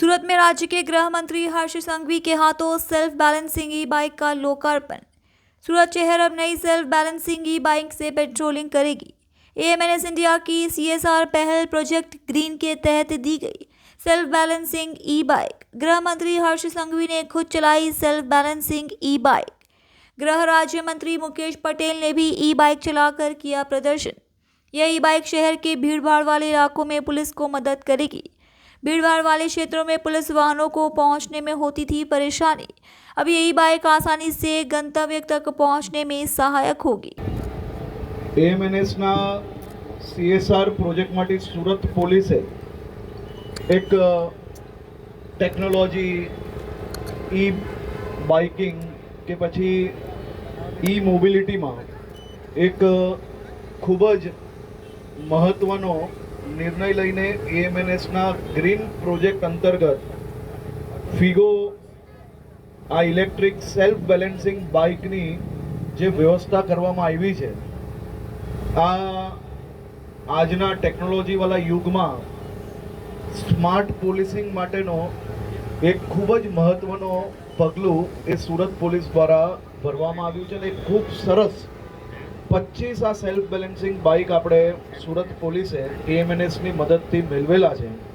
सूरत में राज्य के गृह मंत्री हर्ष संघवी के हाथों सेल्फ बैलेंसिंग ई बाइक का लोकार्पण। सूरत शहर अब नई सेल्फ बैलेंसिंग ई बाइक से पेट्रोलिंग करेगी। एएमएनएस इंडिया की सीएसआर पहल प्रोजेक्ट ग्रीन के तहत दी गई सेल्फ बैलेंसिंग ई बाइक। गृह मंत्री हर्ष संघवी ने खुद चलाई सेल्फ बैलेंसिंग ई बाइक। गृह राज्य मंत्री मुकेश पटेल ने भी ई बाइक चलाकर किया प्रदर्शन। यह ई बाइक शहर के भीड़भाड़ वाले इलाकों में पुलिस को मदद करेगी। भीड़भाड़ वाले क्षेत्रों में पुलिस वाहनों को पहुंचने में होती थी परेशानी, अब यही बाइक आसानी से गंतव्य तक पहुंचने में सहायक होगी। एएमएनएस ना सीएसआर प्रोजेक्ट માટે સુરત પોલીસે એક ટેકનોલોજી ઈ બાઇકિંગ કે પછી ઈ મોબિલિટીમાં એક ખૂબ જ મહત્વનો નિર્ણય લઈને એએમએનએસના ગ્રીન પ્રોજેક્ટ અંતર્ગત ફિગો આ ઇલેક્ટ્રિક સેલ્ફ બેલેન્સિંગ બાઇકની જે વ્યવસ્થા કરવામાં આવી છે આ આજના ટેકનોલોજીવાળા યુગમાં સ્માર્ટ પોલીસિંગ માટેનો એક ખૂબ જ મહત્વનો પગલું એ સુરત પોલીસ દ્વારા ભરવામાં આવ્યું છે અને ખૂબ સરસ 25 આ સેલ્ફ બેલેન્સિંગ બાઇક આપણે સુરત પોલીસે એએમએનએસની મદદથી મેળવેલા છે।